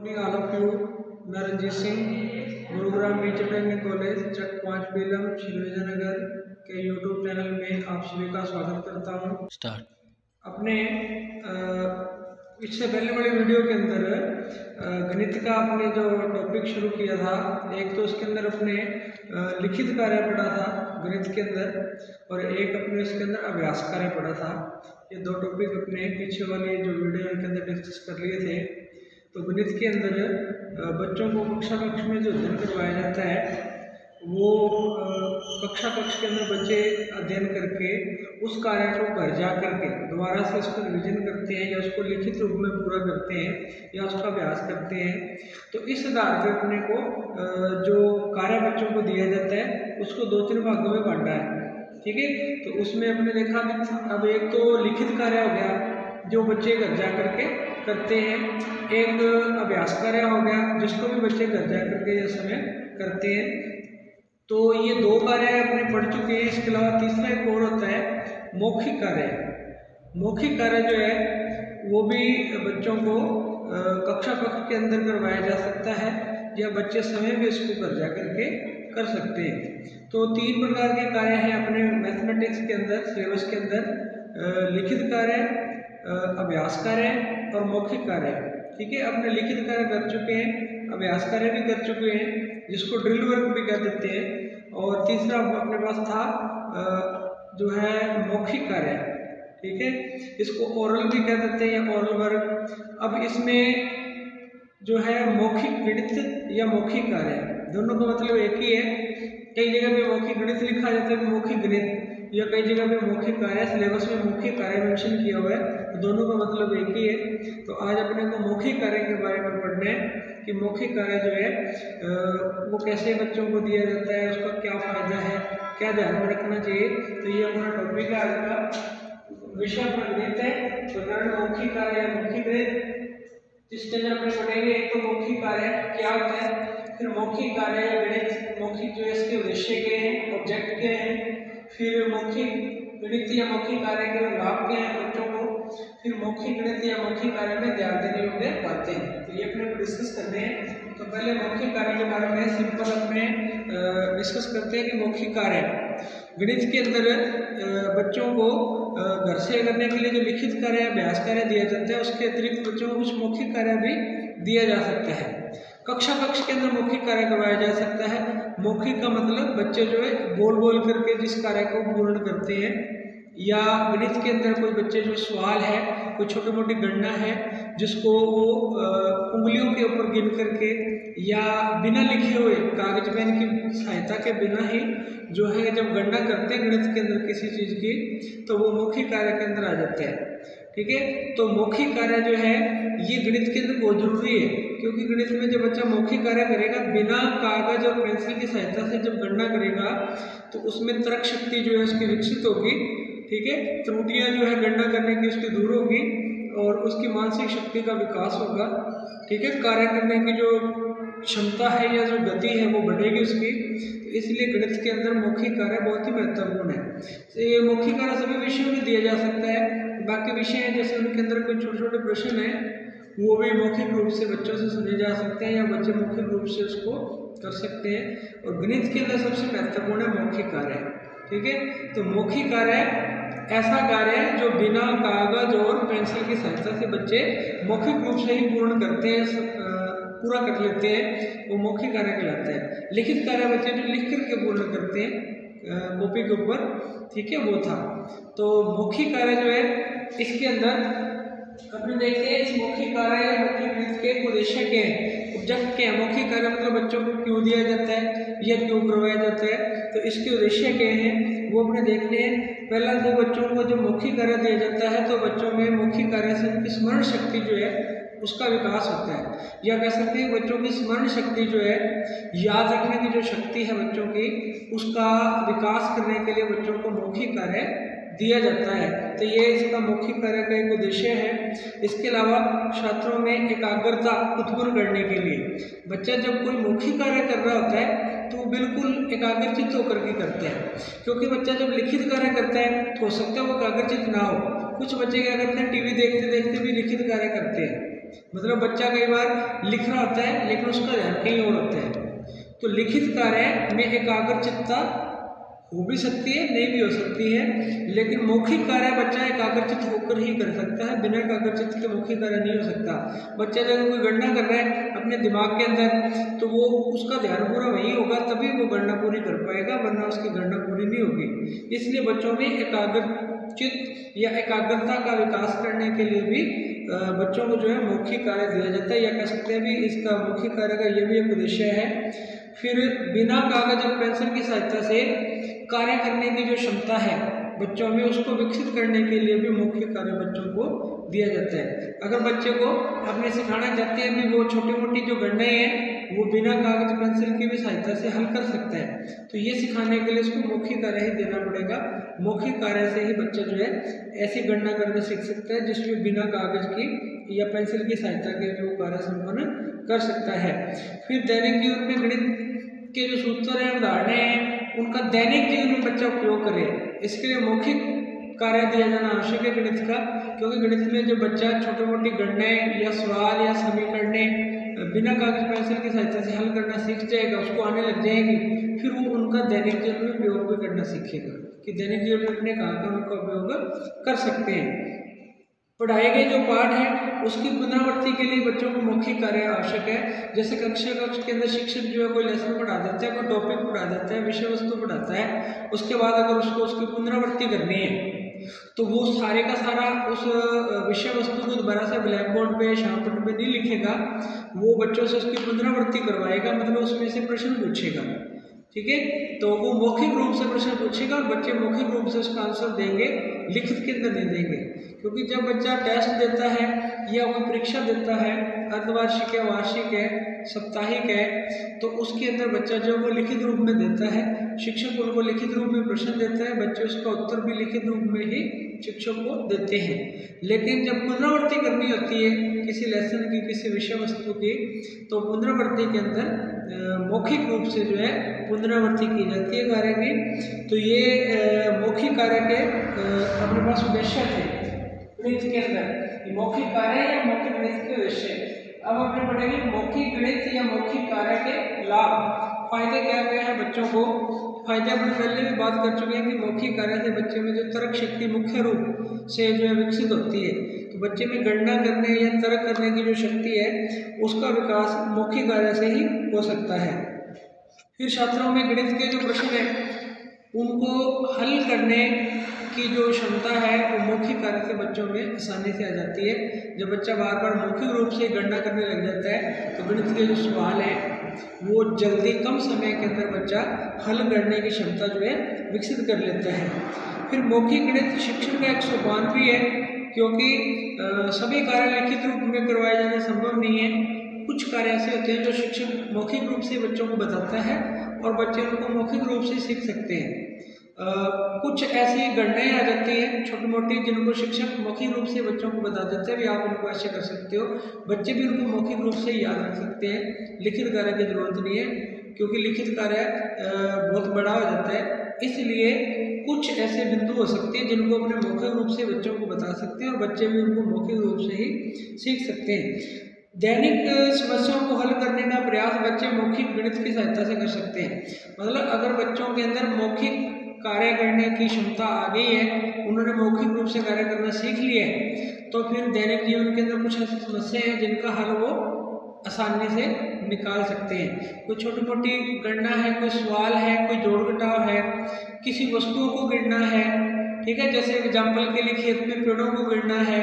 Morning all of you. मैं Ranjit Singh Gurugram teacher training college Chak 5 Belam Shri Vijaynagar के YouTube channel में आप सभी का स्वागत करता हूँ। अपने इससे पहले वाली वीडियो के अंदर गणित का अपने जो टॉपिक शुरू किया था, एक तो उसके अंदर अपने लिखित कार्य पढ़ा था गणित के अंदर, और एक अपने इसके अंदर अभ्यास कार्य पढ़ा था। ये दो टॉपिक अपने पीछे वाली जो वीडियो के अंदर डिस्कस कर लिए थे। तो गणित के अंदर बच्चों को कक्षा कक्ष में जो अध्ययन करवाया जाता है वो कक्षा कक्ष के अंदर बच्चे अध्ययन करके उस कार्य को घर जा करके दोबारा से उसको रिविजन करते हैं या उसको लिखित रूप में पूरा करते हैं या उसका अभ्यास करते हैं। तो इस आधार पर अपने को जो कार्य बच्चों को दिया जाता है उसको 2-3 भागों में बांटा है। ठीक है, तो उसमें अपने देखा अब एक तो लिखित कार्य हो गया जो बच्चे घर जा करके करते हैं, एक अभ्यास कार्य हो गया जिसको भी बच्चे घर जा करके ये समय करते हैं। तो ये 2 कार्य अपने पढ़ चुके हैं। इसके अलावा तीसरा एक और होता है मौखिक कार्य। मौखिक कार्य जो है वो भी बच्चों को कक्षा कक्ष के अंदर करवाया जा सकता है या बच्चे समय भी इसको घर जा करके कर सकते हैं। तो 3 प्रकार के कार्य हैं अपने मैथमेटिक्स के अंदर, सिलेबस के अंदर, लिखित कार्य, अभ्यास कार्य और मौखिक कार्य। ठीक है, अपने लिखित कार्य कर चुके हैं, अभ्यास कार्य भी कर चुके हैं जिसको ड्रिल वर्क भी कह देते हैं, और तीसरा अपने पास था जो है मौखिक कार्य। ठीक है, इसको ओरल भी कह देते हैं या ओरल वर्क। अब इसमें जो है मौखिक गणित या मौखिक कार्य दोनों का मतलब एक ही है। कई जगह पे मौखिक गणित लिखा जाता है मौखिक गणित, या कई जगह पे मौखिक कार्य, सिलेबस में मौखिक कार्य मेंशन किया हुआ है, तो दोनों का मतलब एक ही है। तो आज अपने को मौखिक कार्य के बारे में पढ़ना है कि मौखिक कार्य जो है वो कैसे बच्चों को दिया जाता है, उसका क्या फायदा है, क्या ध्यान में रखना चाहिए। तो ये अपना टॉपिक है आज का, विषय अपना गणित है, प्रकरण मौखिक कार्य या मौखिक गणित, जिसके अंदर अपने पढ़ेंगे एक तो मौखिक कार्य क्या होता है, फिर मौखिक कार्य या गणित मौखिक जो है इसके उद्देश्य क्या है, ऑब्जेक्ट क्या है, फिर मौखिक गणित या मौखिक कार्य के लाभ क्या है बच्चों को, फिर मौखिक गणित या मौखिक कार्य में ध्यान देने योग्य बातें। तो ये अपने को डिस्कस करते हैं। तो पहले मौखिक कार्य के बारे में सिंपल अपने डिस्कस करते हैं कि मौखिक कार्य गणित के अंदर बच्चों को घर से करने के लिए जो लिखित कार्य अभ्यास कार्य दिया जाता है, उसके अतिरिक्त बच्चों को कुछ मौखिक कार्य भी दिया जा सकता है। कक्षा कक्ष के अंदर मौखिक कार्य करवाया जा सकता है। मौखिक का मतलब बच्चे जो है बोल बोल करके जिस कार्य को पूर्ण करते हैं, या गणित के अंदर कोई बच्चे जो सवाल है, कोई छोटी मोटी गणना है जिसको वो उंगलियों के ऊपर गिन करके या बिना लिखे हुए कागज पेन की सहायता के बिना ही जो है जब गणना करते हैं गणित के अंदर किसी चीज़ की, तो वो मौखिक कार्य के अंदर आ जाते हैं। ठीक है, तो मौखिक कार्य जो है ये गणित के अंदर बहुत जरूरी है, क्योंकि गणित में जब बच्चा मौखिक कार्य करेगा बिना कागज और पेंसिल की सहायता से जब गणना करेगा तो उसमें तर्क शक्ति जो है उसकी विकसित होगी। ठीक है, त्रुटियां जो है गणना करने की उसकी दूर होगी और उसकी मानसिक शक्ति का विकास होगा। ठीक है, कार्य करने की जो क्षमता है या जो गति है वो बढ़ेगी उसकी। तो इसलिए गणित के अंदर मौखिक कार्य बहुत ही महत्वपूर्ण है। तो ये मौखिक कार्य सभी विषयों में दिया जा सकता है। बाकी विषय हैं जैसे उनके अंदर कोई छोटे छोटे प्रश्न हैं वो भी मौखिक रूप से बच्चों से सुने जा सकते हैं या बच्चे मौखिक रूप से उसको कर सकते हैं। और गणित के अंदर सबसे महत्वपूर्ण है मौखिक कार्य। ठीक है, तो मौखिक कार्य ऐसा कार्य है जो बिना कागज और पेंसिल की सहायता से बच्चे मौखिक रूप से ही पूर्ण करते हैं, पूरा कर लेते हैं, वो मौखिक कार्य कहलाते हैं। लिखित कार्य बच्चे जो लिख करके पूर्ण करते हैं कॉपी के ऊपर, ठीक है, वो था। तो मौखिक कार्य जो है इसके अंदर अपने देखते हैं इस मौखिक कार्य या मौखिक गणित के उद्देश्य के हैं, ऑब्जेक्ट के हैं। मौखिक कार्य मतलब बच्चों को क्यों दिया जाता है या क्यों करवाया जाता है, तो इसके उद्देश्य क्या हैं वो अपने देखते हैं। पहला तो बच्चों को जो मौखिक कार्य दिया जाता है तो बच्चों में मौखिक कार्य से उनकी स्मरण शक्ति जो है उसका विकास होता है, या कह सकते हैं बच्चों की स्मरण शक्ति जो है, याद रखने की जो शक्ति है बच्चों की, उसका विकास करने के लिए बच्चों को मौखिक कार्य दिया जाता है। तो ये इसका मौखिक कार्य का एक उद्देश्य है। इसके अलावा छात्रों में एकाग्रता उत्पन्न करने के लिए बच्चा जब कोई मौखिक कार्य कर रहा होता है तो बिल्कुल एकाग्रचित होकर के करता है, क्योंकि बच्चा जब लिखित कार्य करता है तो हो सकता है वो एकाग्रचित ना हो। कुछ बच्चे क्या करते हैं टीवी देखते देखते भी लिखित कार्य करते हैं, मतलब बच्चा कई बार लिख रहा होता है लेकिन उसका ध्यान कहीं और होता है। तो लिखित कार्य में एकाग्रचित्तता हो भी सकती है, नहीं भी हो सकती है, लेकिन मौखिक कार्य बच्चा एकाग्रचित होकर ही कर सकता है, बिना एकाग्रचित के मौखिक कार्य नहीं हो सकता। बच्चा जब कोई गणना कर रहा है अपने दिमाग के अंदर तो वो उसका ध्यान पूरा वही होगा, तभी वो गणना पूरी कर पाएगा, वरना उसकी गणना पूरी नहीं होगी। इसलिए बच्चों में एकाग्रचित या एकाग्रता का विकास करने के लिए भी बच्चों को जो है मौखिक कार्य दिया जाता है, या कह सकते हैं भी इसका मौखिक कार्य का ये भी एक उद्देश्य है। फिर बिना कागज और पेंसिल की सहायता से कार्य करने की जो क्षमता है बच्चों में, उसको विकसित करने के लिए भी मौखिक कार्य बच्चों को दिया जाता है। अगर बच्चे को अपने सिखाना चाहते हैं भी वो छोटी मोटी जो गणनाएं हैं वो बिना कागज पेंसिल की भी सहायता से हल कर सकता है, तो ये सिखाने के लिए उसको मौखिक कार्य ही देना पड़ेगा। मौखिक कार्य से ही बच्चा जो है ऐसी गणना करना सीख सकता है जिसमें बिना कागज की या पेंसिल की सहायता के भी वो कार्य संपन्न कर सकता है। फिर दैनिक जीवन में गणित के जो सूत्र हैं, उदाहरणें हैं, उनका दैनिक जीवन में बच्चा उपयोग करे, इसके लिए मौखिक कार्य दिया जाना आवश्यक है गणित का। क्योंकि गणित में जो बच्चा छोटी मोटी गणनाएं या सवाल या समीकरणें बिना कागज पेंसिल की सहायता से हल करना सीख जाएगा, उसको आने लग जाएगी, फिर वो उनका दैनिक जीवन में उपयोग भी करना सीखेगा कि दैनिक जीवन में अपने कहाँ का उनका उपयोग कर सकते हैं। पढ़ाए गए जो पाठ है उसकी पुनरावृत्ति के लिए बच्चों को मौखिक कार्य आवश्यक है। जैसे कक्ष के अंदर शिक्षक जो है कोई लेसन पढ़ा देता है, कोई टॉपिक पढ़ा देता है, विषय वस्तु पढ़ाता है, उसके बाद अगर उसको उसकी पुनरावृत्ति करनी है तो वो सारे का सारा उस विषय वस्तु को दोबारा से ब्लैक बोर्ड पे शार्पबोर्ड पे नहीं लिखेगा, वो बच्चों से उसकी पुनरावृत्ति करवाएगा, मतलब उसमें से प्रश्न पूछेगा। ठीक है, तो वो मौखिक रूप से प्रश्न पूछेगा और बच्चे मौखिक रूप से उसका आंसर देंगे, लिखित के अंदर नहीं देंगे। क्योंकि जब बच्चा टेस्ट देता है या कोई परीक्षा देता है, अर्धवार्षिक है, वार्षिक है, साप्ताहिक है, तो उसके अंदर बच्चा जो वो लिखित रूप में देता है, शिक्षक उनको लिखित रूप में प्रश्न देता है, बच्चे उसका उत्तर भी लिखित रूप में ही शिक्षक को देते हैं। लेकिन जब पुनरावृत्ति करनी होती है किसी लेसन की, किसी विषय वस्तु की, तो पुनरावृत्ति के अंदर मौखिक रूप से जो है पुनरावृत्ति की जाती है कार्य की। तो ये मौखिक कार्य के अपने पास उद्देश्य थे गणित के अंदर, मौखिक कार्य या मौखिक गणित के उद्देश्य। अब अपने पढ़ेंगे मौखिक गणित या मौखिक कार्य के लाभ, फायदे क्या क्या है बच्चों को। फायदे अपने पहले भी बात कर चुके हैं कि मौखिक कार्य से बच्चे में जो तर्क शक्ति मुख्य रूप से जो है विकसित होती है, तो बच्चे में गणना करने या तर्क करने की जो शक्ति है उसका विकास मौखिक कार्य से ही हो सकता है। फिर छात्रों में गणित के जो प्रश्न है उनको हल करने की जो क्षमता है वो मौखिक कार्य से बच्चों में आसानी से आ जाती है। जब बच्चा बार बार मौखिक रूप से गणना करने लग जाता है तो गणित के जो सवाल हैं वो जल्दी कम समय के अंदर बच्चा हल करने की क्षमता जो है विकसित कर लेता है। फिर मौखिक गणित शिक्षण का एक सोपान भी है, क्योंकि सभी कार्य लिखित रूप में करवाए जाने संभव नहीं है। कुछ कार्य ऐसे होते हैं जो शिक्षक मौखिक रूप से बच्चों को बताता है और बच्चे उनको मौखिक रूप से सीख सकते हैं। कुछ ऐसी गणनाएं आ जाती हैं छोटी मोटी जिनको शिक्षक मौखिक रूप से बच्चों को बता देते हैं भी आप इनको ऐसे कर सकते हो, बच्चे भी उनको मौखिक रूप से याद रख सकते हैं। लिखित कार्य की जरूरत नहीं है, क्योंकि लिखित कार्य बहुत बड़ा हो जाता है। इसलिए कुछ ऐसे बिंदु हो सकते हैं जिनको अपने मौखिक रूप से बच्चों को बता सकते हैं और बच्चे भी उनको मौखिक रूप से ही सीख सकते हैं। दैनिक समस्याओं को हल करने का प्रयास बच्चे मौखिक गणित की सहायता से कर सकते हैं। मतलब अगर बच्चों के अंदर मौखिक कार्य करने की क्षमता आ गई है, उन्होंने मौखिक रूप से कार्य करना सीख लिया है, तो फिर दैनिक जीवन के अंदर कुछ ऐसी समस्याएं हैं जिनका हल वो आसानी से निकाल सकते हैं। कोई छोटी मोटी गणना है, कोई सवाल है, कोई जोड़ घटाव है, किसी वस्तुओं को गिनना है, ठीक है, जैसे एग्जाम्पल के लिए खेत में पेड़ों को गिनना है,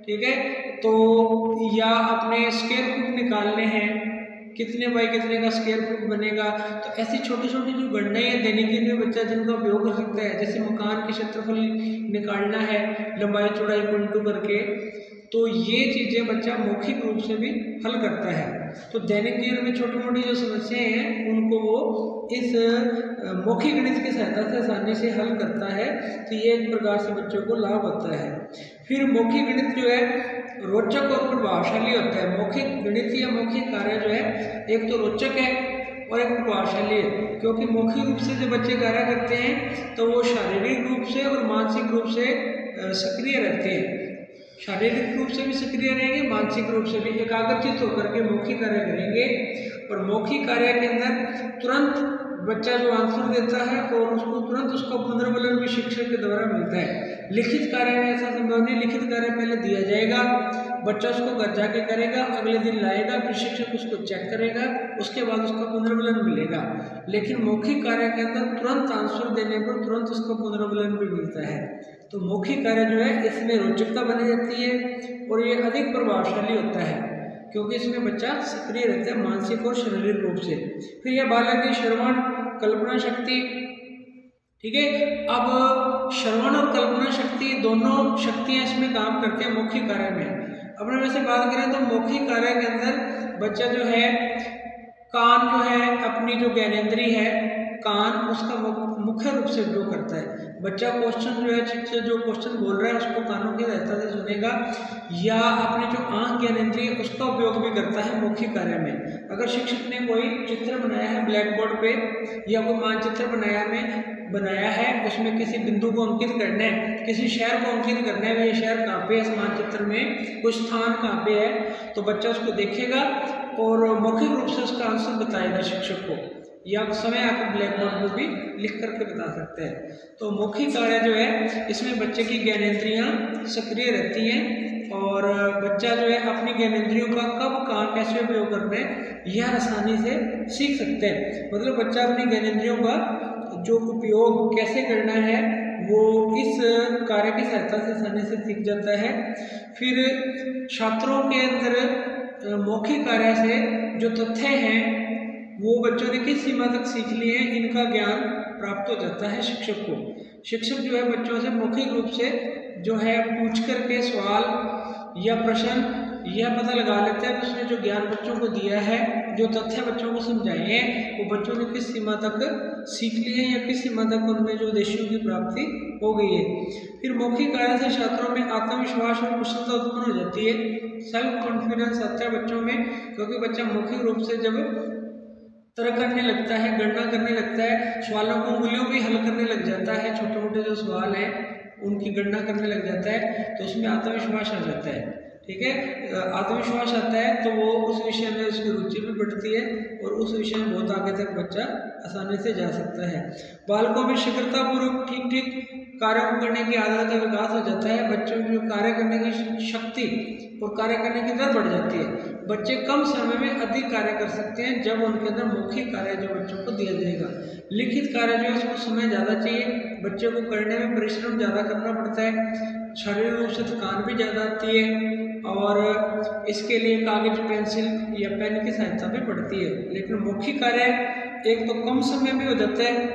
ठीक है, तो या अपने स्क्वायर फुट निकालने हैं, कितने बाई कितने का स्क्वायर फुट बनेगा। तो ऐसी छोटी छोटी जो गणनाएं हैं दैनिक जीवन में बच्चा जिनका उपयोग कर सकता है, जैसे मकान की क्षेत्रफल निकालना है लंबाई चौड़ाई को इंटू करके, तो ये चीज़ें बच्चा मौखिक रूप से भी हल करता है। तो दैनिक जीवन में छोटी मोटी जो समस्याएं हैं उनको वो इस मौखिक गणित की सहायता से आसानी से हल करता है। तो ये एक प्रकार से बच्चों को लाभ होता है। फिर मौखिक गणित जो है रोचक और प्रभावशाली होता है। मौखिक गणित या मौखिक कार्य जो है एक तो रोचक है और एक प्रभावशाली है, क्योंकि मौखिक रूप से जब बच्चे कार्य करते हैं तो वो शारीरिक रूप से और मानसिक रूप से सक्रिय रहते हैं। शारीरिक रूप से भी सक्रिय रहेंगे, मानसिक रूप से भी एकाग्रचित होकर के मौखिक कार्य करेंगे। और मौखिक कार्य के अंदर तुरंत बच्चा जो आंसर देता है और उसको तुरंत उसका पुनर्बलन भी शिक्षक के द्वारा मिलता है। लिखित कार्य में ऐसा संभव नहीं, लिखित कार्य पहले दिया जाएगा, बच्चा उसको घर जाके करेगा, अगले दिन लाएगा, फिर शिक्षक उसको चेक करेगा, उसके बाद उसका पुनर्बलन मिलेगा। लेकिन मौखिक कार्य के अंदर तुरंत आंसर देने पर तुरंत उसका पुनर्बलन भी मिलता है। तो मौखिक कार्य जो है इसमें रोचकता बनी जाती है और ये अधिक प्रभावशाली होता है क्योंकि इसमें बच्चा सक्रिय रहता है मानसिक और शारीरिक रूप से। फिर यह बालक की श्रवण कल्पना शक्ति, ठीक है। अब श्रवण और कल्पना शक्ति दोनों शक्तियां इसमें काम करते हैं मौखिक कार्य में। अपने वैसे बात करें तो मौखिक कार्य के अंदर बच्चा जो है कान जो है अपनी जो ज्ञानेंद्री है कान उसका मुख्य रूप से उपयोग करता है। बच्चा क्वेश्चन जो है शिक्षक जो क्वेश्चन बोल रहा है उसको कानों की सहायता से सुनेगा या अपनी जो आंख ज्ञानेंद्रिय उसका उपयोग भी करता है मौखिक कार्य में। अगर शिक्षक ने कोई चित्र बनाया है ब्लैक बोर्ड पे या कोई मानचित्र बनाया है उसमें किसी बिंदु को अंकित करना है, किसी शहर को अंकित करना है, ये शहर कहाँ पे है इस मानचित्र में, कोई स्थान कहाँ पे है, तो बच्चा उसको देखेगा और मौखिक रूप से उसका आंसर बताएगा शिक्षक को या समय आकर ब्लैक बोर्ड पर भी लिख करके बता सकते हैं। तो मौखिक कार्य जो है इसमें बच्चे की ज्ञानेंद्रियां सक्रिय रहती हैं और बच्चा जो है अपनी ज्ञानेंद्रियों का कब कहाँ कैसे उपयोग करना है यह आसानी से सीख सकते हैं। मतलब बच्चा अपनी ज्ञानेंद्रियों का जो उपयोग कैसे करना है वो इस कार्य की सहायता से आसानी से सीख जाता है। फिर छात्रों के अंदर मौखिक कार्य से जो तथ्य हैं वो बच्चों ने किस सीमा तक सीख लिए हैं इनका ज्ञान प्राप्त हो जाता है शिक्षक को। शिक्षक जो है बच्चों से मौखिक रूप से जो है पूछ करके सवाल या प्रश्न यह पता लगा लेता है कि उसने जो ज्ञान बच्चों को दिया है जो तथ्य बच्चों को समझाए हैं वो बच्चों ने किस सीमा तक सीख लिए या किस सीमा तक उनमें जो उद्देश्यों की प्राप्ति हो गई है। फिर मौखिक कार्य से छात्रों में आत्मविश्वास और कुशलता उत्पन्न हो जाती है, सेल्फ कॉन्फिडेंस आता है बच्चों में क्योंकि बच्चा मौखिक रूप से जब तर्क करने लगता है, गणना करने लगता है, सवालों को उंगलियों भी हल करने लग जाता है, छोटे मोटे जो सवाल हैं उनकी गणना करने लग जाता है तो उसमें आत्मविश्वास आ जाता है। ठीक है, आत्मविश्वास आता है तो वो उस विषय में उसकी रुचि भी बढ़ती है और उस विषय में बहुत आगे तक बच्चा आसानी से जा सकता है। बालकों में शीघ्रतापूर्वक ठीक कार्य करने की आदत का विकास हो जाता है। बच्चों में कार्य करने की शक्ति और कार्य करने की दर बढ़ जाती है। बच्चे कम समय में अधिक कार्य कर सकते हैं जब उनके अंदर मौखिक कार्य जो बच्चों को दिया जाएगा। लिखित कार्य जो है उसको समय ज़्यादा चाहिए, बच्चे को करने में परिश्रम ज़्यादा करना पड़ता है, शारीरिक रूप से थकान भी ज़्यादा आती है और इसके लिए कागज पेंसिल या पेन की सहायता भी पड़ती है। लेकिन मौखिक कार्य एक तो कम समय में हो जाता है,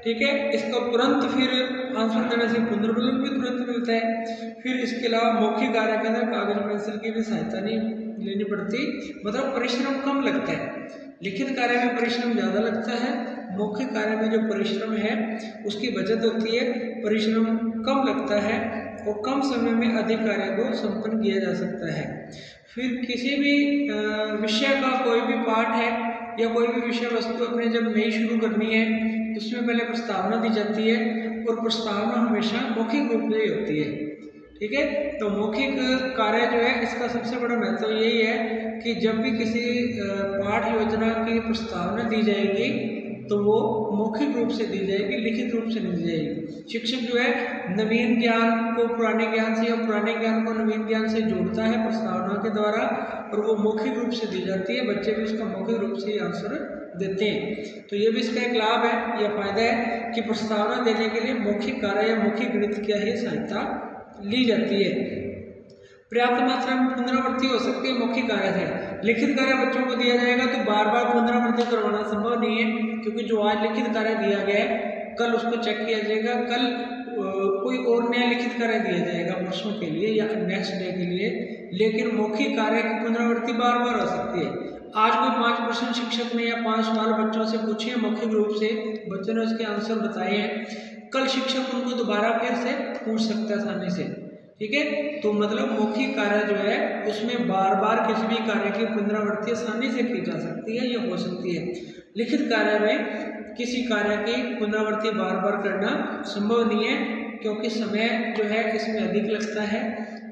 ठीक है, इसको तुरंत फिर आंसर देने से पुनर्बलन भी तुरंत मिलता है। फिर इसके अलावा मौखिक कार्य के अंदर कागज पेंसिल की भी सहायता नहीं लेनी पड़ती, मतलब परिश्रम कम लगता है। लिखित कार्य में परिश्रम ज़्यादा लगता है, मौखिक कार्य में जो परिश्रम है उसकी बचत होती है, परिश्रम कम लगता है और कम समय में अधिक कार्य को संपन्न किया जा सकता है। फिर किसी भी विषय का कोई भी पाठ है या कोई भी विषय वस्तु अपने जब नई शुरू करनी है तो उसमें पहले प्रस्तावना दी जाती है और प्रस्तावना हमेशा मौखिक रूप में ही होती है। ठीक है, तो मौखिक कार्य जो है इसका सबसे बड़ा महत्व यही है कि जब भी किसी पाठ योजना की प्रस्तावना दी जाएगी तो वो मौखिक रूप से दी जाएगी, लिखित रूप से नहीं दी जाएगी। शिक्षक जो है नवीन ज्ञान को पुराने ज्ञान से या पुराने ज्ञान को नवीन ज्ञान से जोड़ता है प्रस्तावना के द्वारा और वो मौखिक रूप से दी जाती है। बच्चे भी उसका मौखिक रूप से आंसर देते हैं। तो ये भी इसका एक लाभ है या फायदा है कि प्रस्तावना देने के लिए मौखिक कार्य या मौखिक गणित की ही सहायता ली जाती है। पर्याप्त मात्रा में पुनरावृत्ति हो सकती है मौखिक कार्य से। लिखित कार्य बच्चों को दिया जाएगा तो बार बार पुनरावृत्ति करवाना संभव नहीं है क्योंकि जो आज लिखित कार्य दिया गया है कल उसको चेक किया जाएगा, कल कोई और नया लिखित कार्य दिया जाएगा परसों के लिए या नेक्स्ट डे के लिए। लेकिन मौखिक कार्य की पुनरावृत्ति बार बार हो सकती है। आज कोई 5 प्रश्न शिक्षक ने या 5 सवाल बच्चों से पूछे हैं मौखिक रूप से, बच्चों ने उसके आंसर बताए हैं, कल शिक्षक उनको दोबारा फिर से पूछ सकता है आसानी से। ठीक है, तो मतलब मौखिक कार्य जो है उसमें बार बार किसी भी कार्य की पुनरावृत्ति आसानी से की जा सकती है या हो सकती है। लिखित कार्य में किसी कार्य की पुनरावृत्ति बार बार करना संभव नहीं है क्योंकि समय जो है इसमें अधिक लगता है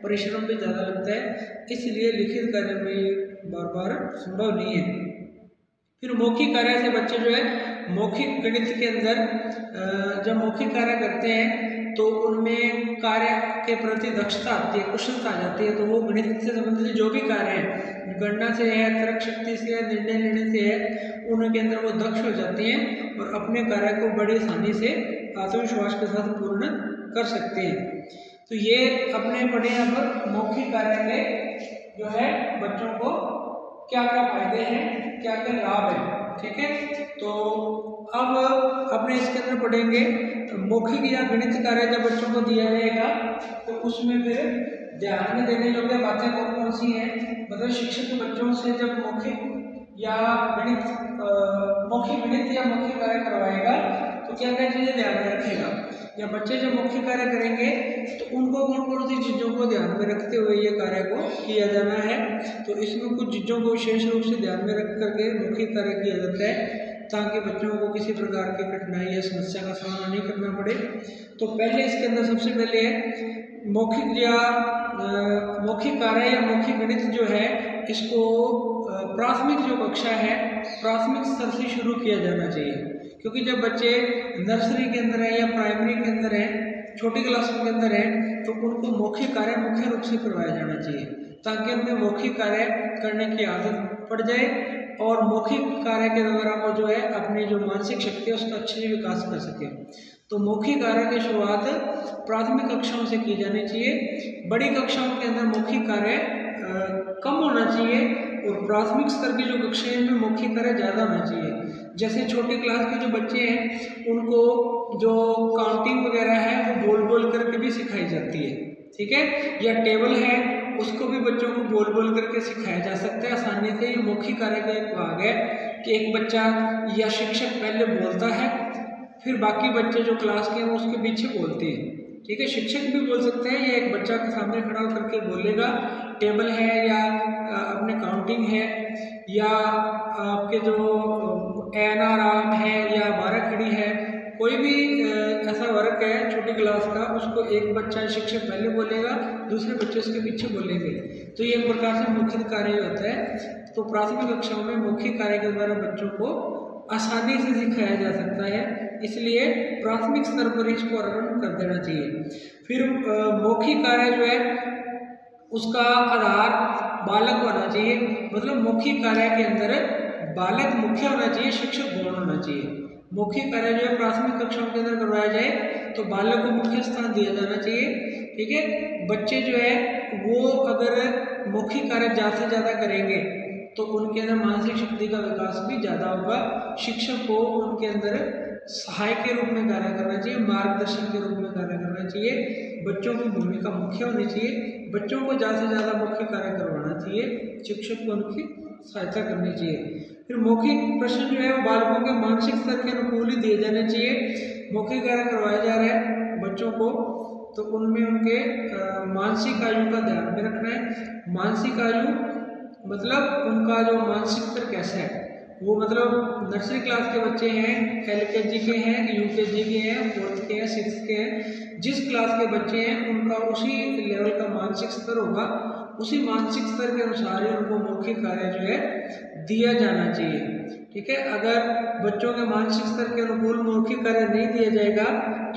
परिश्रम भी ज़्यादा लगता है, इसलिए लिखित कार्य में ये बार बार संभव नहीं है। फिर मौखिक कार्य से बच्चे जो है मौखिक गणित के अंदर जब मौखिक कार्य करते हैं तो उनमें कार्य के प्रति दक्षता आती है, कुशलता आ जाती है। तो वो गणित से संबंधित जो भी कार्य है, गणना से है, तर्क शक्ति से है, निर्णय लेने से है, उनके अंदर वो दक्ष हो जाते हैं और अपने कार्य को बड़ी आसानी से आत्मविश्वास के साथ पूर्ण कर सकते हैं। तो ये अपने पढ़े अब मौखिक कार्य के जो है बच्चों को क्या क्या फायदे हैं, क्या क्या लाभ है, ठीक है। तो अब अपने इसके अंदर पढ़ेंगे मौखिक या गणित कार्य जब बच्चों को दिया जाएगा तो उसमें फिर ध्यान में देने योग्य बातें कौन कौन सी हैं। मतलब शिक्षक बच्चों से जब मौखिक या गणित या मौखिक कार्य करवाएगा तो क्या क्या चीजें ध्यान में रखेगा, या बच्चे जब मौखिक कार्य करेंगे तो उनको कौन कौन सी चीज़ों को ध्यान में रखते हुए ये कार्य को किया जाना है। तो इसमें कुछ चीज़ों को विशेष रूप से ध्यान में रख करके मौखिक कार्य किया जाता है ताकि बच्चों को किसी प्रकार की कठिनाई या समस्या का सामना नहीं करना पड़े। तो पहले इसके अंदर सबसे पहले है मौखिक कार्य या मौखिक गणित जो है इसको प्राथमिक जो कक्षा है, प्राथमिक स्तर से शुरू किया जाना चाहिए। क्योंकि जब बच्चे नर्सरी के अंदर है या प्राइमरी के अंदर है, छोटी क्लासों के अंदर है, तो उनको मौखिक कार्य मुख्य रूप से करवाया जाना चाहिए ताकि उनमें मौखिक कार्य करने की आदत पड़ जाए और मौखिक कार्य के द्वारा वो जो है अपनी जो मानसिक शक्ति है उसका अच्छे से विकास कर सके। तो मौखिक कार्य की शुरुआत प्राथमिक कक्षाओं से की जानी चाहिए। बड़ी कक्षाओं के अंदर मौखिक कार्य कम होना चाहिए और प्राथमिक स्तर की जो कक्षाएं में मौखिक कार्य ज़्यादा होना चाहिए। जैसे छोटी क्लास के जो बच्चे हैं उनको जो काउंटिंग वगैरह है वो बोल बोल करके भी सिखाई जाती है, ठीक है। या टेबल है उसको भी बच्चों को बोल बोल करके सिखाया जा सकता है आसानी से। ये मौखिक कार्य का एक भाग है कि एक बच्चा या शिक्षक पहले बोलता है, फिर बाकी बच्चे जो क्लास के हैं वो उसके पीछे बोलते हैं, ठीक है। शिक्षक भी बोल सकते हैं या एक बच्चा के सामने खड़ा होकर के बोलेगा। टेबल है या अपने काउंटिंग है या आपके जो एनाराम है या बारह खड़ी है, कोई भी ऐसा वर्क है छोटी क्लास का, उसको एक बच्चा शिक्षक पहले बोलेगा, दूसरे बच्चे उसके पीछे बोलेंगे। तो ये एक प्रकार से मौखिक कार्य होता है। तो प्राथमिक कक्षाओं में मौखिक कार्य के द्वारा बच्चों को आसानी से सिखाया जा सकता है, इसलिए प्राथमिक स्तर पर इसको आरंभ कर देना चाहिए। फिर मौखिक कार्य जो है उसका आधार बालक होना चाहिए। मतलब मौखिक कार्य के अंदर बालक मुख्य होना चाहिए, शिक्षक गौण होना चाहिए। मौखिक कार्य जो है प्राथमिक कक्षाओं के अंदर करवाया जाए तो बालक को मुख्य स्थान दिया जाना चाहिए, ठीक है। बच्चे जो है वो अगर मौखिक कार्य ज़्यादा से ज़्यादा करेंगे तो उनके अंदर मानसिक शक्ति का विकास भी ज़्यादा होगा। शिक्षक को उनके अंदर सहायक के रूप में कार्य करना चाहिए, मार्गदर्शन के रूप में कार्य करना चाहिए। बच्चों की भूमिका मुख्य होनी चाहिए, बच्चों को ज़्यादा से ज़्यादा मौखिक कार्य करवाना चाहिए, शिक्षक को उनकी सहायता करनी चाहिए। फिर मौखिक प्रश्न जो है वो बालकों के मानसिक स्तर के अनुकूल ही दिए जाने चाहिए। मौखिक कार्य करवाया जा रहा है बच्चों को तो उनमें उनके मानसिक आयु का ध्यान में रखना है। मानसिक आयु मतलब उनका जो मानसिक स्तर कैसा है, वो मतलब नर्सरी क्लास के बच्चे हैं, LKG के हैं, UKG के हैं, 4th के हैं, 6th के हैं, जिस क्लास के बच्चे हैं उनका उसी लेवल का मानसिक स्तर होगा, उसी मानसिक स्तर के अनुसार ही उनको मौखिक कार्य जो है दिया जाना चाहिए, ठीक है। अगर बच्चों के मानसिक स्तर के अनुकूल मौखिक कार्य नहीं दिया जाएगा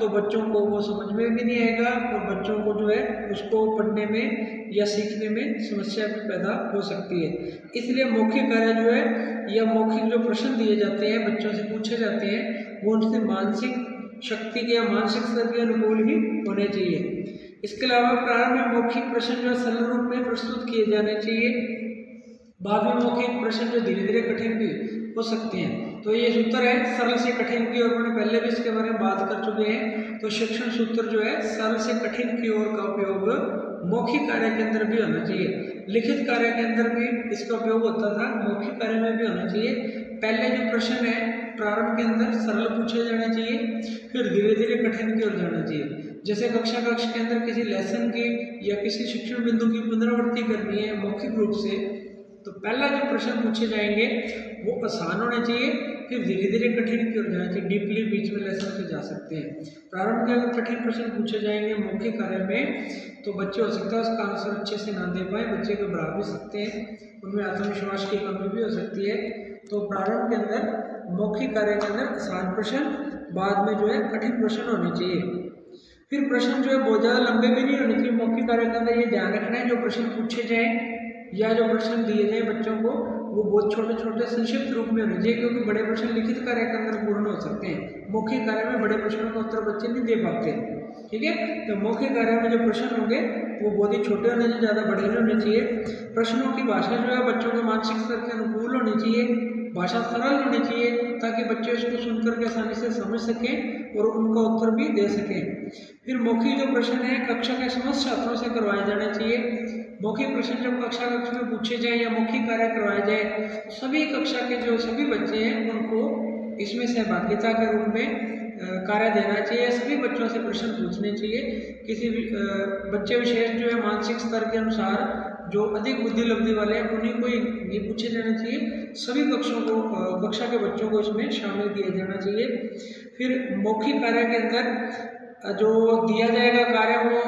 तो बच्चों को वो समझ में भी नहीं आएगा और बच्चों को जो है उसको पढ़ने में या सीखने में समस्या भी पैदा हो सकती है। इसलिए मौखिक कार्य जो है या मौखिक जो प्रश्न दिए जाते हैं बच्चों से पूछे जाते हैं वो उनसे मानसिक शक्ति के या मानसिक स्तर के अनुकूल ही होने चाहिए। इसके अलावा प्रारंभ में मौखिक प्रश्न जो सरल रूप में प्रस्तुत किए जाने चाहिए, बाद में मौखिक प्रश्न जो धीरे धीरे कठिन भी हो सकते हैं। तो ये सूत्र है सरल से कठिन की ओर, मैंने पहले भी इसके बारे में बात कर चुके हैं। तो शिक्षण सूत्र जो है सरल से कठिन की ओर का उपयोग मौखिक कार्य के अंदर भी होना चाहिए। लिखित कार्य के अंदर भी इसका उपयोग होता था, मौखिक कार्य में भी होना चाहिए। पहले जो प्रश्न है प्रारंभ के अंदर सरल पूछे जाने चाहिए, फिर धीरे धीरे कठिन की ओर जाना चाहिए। जैसे कक्षा कक्ष के अंदर किसी लेसन की या किसी शिक्षण बिंदु की पुनरावृत्ति करनी है मौखिक रूप से, तो पहला जो प्रश्न पूछे जाएंगे वो आसान होने चाहिए, फिर धीरे धीरे कठिन की ओर जाना चाहिए, डीपली बीच में लेसन के जा सकते हैं। प्रारंभ के अगर कठिन प्रश्न पूछे जाएंगे मौखिक कार्य में तो बच्चे हो सकता है उसका आंसर अच्छे से ना दे पाए, बच्चे घबरा भी सकते हैं, उनमें आत्मविश्वास की कमी भी हो सकती है। तो प्रारंभ के अंदर मौखिक कार्य के अंदर आसान प्रश्न, बाद में जो है कठिन प्रश्न होने चाहिए। फिर प्रश्न जो है बहुत ज़्यादा लंबे भी नहीं होने चाहिए। मौखिक कार्य के अंदर ये ध्यान रखना है जो प्रश्न पूछे जाए या जो प्रश्न दिए जाए बच्चों को वो बहुत छोटे छोटे संक्षिप्त रूप में होने चाहिए, क्योंकि बड़े प्रश्न लिखित कार्य के अंदर पूर्ण हो सकते हैं, मौखिक कार्य में बड़े प्रश्नों का उत्तर बच्चे नहीं दे पाते। ठीक है, तो मौखिक कार्य में जो प्रश्न होंगे वो बहुत ही छोटे होने चाहिए, ज़्यादा बड़े नहीं होने चाहिए। प्रश्नों की भाषा जो है बच्चों के मानसिक स्तर के अनुकूल होनी चाहिए, भाषा सरल होनी चाहिए ताकि बच्चे उसको सुनकर के आसानी से समझ सकें और उनका उत्तर भी दे सकें। फिर मौखिक जो प्रश्न है कक्षा के समस्त छात्रों से करवाए जाने चाहिए। मौखिक प्रश्न जब कक्षा में पूछे जाए या मौखिक कार्य करवाए जाए तो सभी कक्षा के जो सभी बच्चे हैं उनको इसमें सहभागिता के रूप में कार्य देना चाहिए, सभी बच्चों से प्रश्न पूछने चाहिए। किसी भी बच्चे विशेष जो है मानसिक स्तर के अनुसार जो अधिक बुद्धि लब्धि वाले हैं उन्हीं को ये पूछे जाना चाहिए, सभी कक्षा के बच्चों को इसमें शामिल किया जाना चाहिए। फिर मौखिक कार्य के अंदर जो दिया जाएगा कार्य वो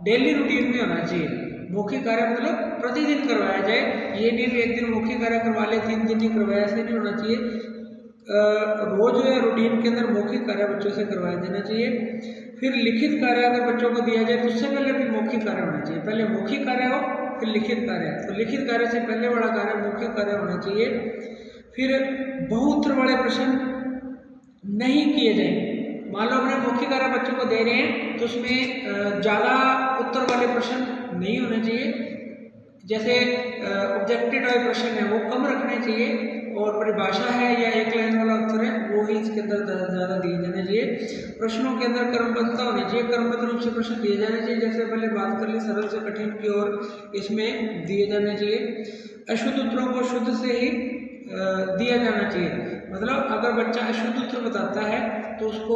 डेली रूटीन में होना चाहिए। मौखिक कार्य मतलब प्रतिदिन करवाया जाए, ये नहीं भी एक दिन मौखिक कार्य करवा ले 3 दिन नहीं करवाया, ऐसे नहीं होना चाहिए। रोज जो है रूटीन के अंदर मौखिक कार्य बच्चों से करवाया देना चाहिए। फिर लिखित कार्य अगर बच्चों को दिया जाए तो उससे पहले भी मौखिक कार्य होना चाहिए, पहले मौखिक कार्य हो फिर लिखित कार्य, तो लिखित कार्य से पहले वाला कार्य मौखिक कार्य होना चाहिए। फिर बहुउत्तर वाले प्रश्न नहीं किए जाए, मान लो अपने मौखिक कार्य बच्चों को दे रहे हैं तो उसमें ज़्यादा उत्तर वाले प्रश्न नहीं होने चाहिए, जैसे ऑब्जेक्टिव टाइप प्रश्न है वो कम रखने चाहिए और परिभाषा है या एक लाइन वाला उत्तर है वो ही इसके अंदर ज़्यादा दिए जाने चाहिए। प्रश्नों के अंदर क्रमबद्धता होनी चाहिए, क्रमबद्ध रूप से प्रश्न दिए जाने चाहिए, जैसे पहले बात कर ली सरल से कठिन की ओर इसमें दिए जाने चाहिए। अशुद्ध उत्तरों को शुद्ध से ही दिया जाना चाहिए, मतलब अगर बच्चा अशुद्ध उत्तर बताता है तो उसको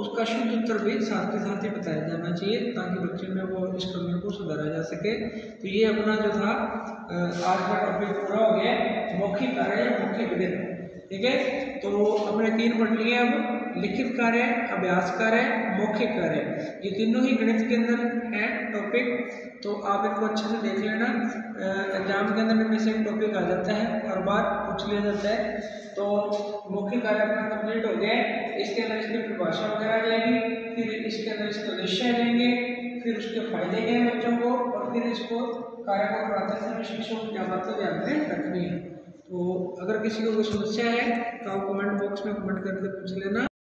उसका शुद्ध उत्तर भी साथ के साथ ही बताया जाना चाहिए ताकि बच्चे में वो इस कमियों को सुधारा जा सके। तो ये अपना जो था आज का टॉपिक पूरा हो गया, मौखिक कार्य या मौखिक गणित। ठीक है, तो हमने 3 पढ़ लिए, अब लिखित कार्य, अभ्यास कार्य, मौखिक कार्य, ये तीनों ही गणित के अंदर है टॉपिक, तो आप इनको अच्छे से देख लेना। एग्जाम के अंदर इनमें से एक टॉपिक आ जाता है और बार पूछ लिया जाता है। तो मौखिक कार्य अपना कंप्लीट हो गया है, इसके अंदर इसकी परिभाषा वगैरह आ जाएगी, फिर इसके अंदर इसके उद्देश्य आ जाएंगे, फिर उसके फायदे क्या हैं बच्चों को, और फिर इसको कार्य को कराते समय शिक्षकों की क्या बातें ध्यान में रखनी है। तो अगर किसी को कोई समस्या है तो आप कमेंट बॉक्स में कमेंट करके पूछ लेना।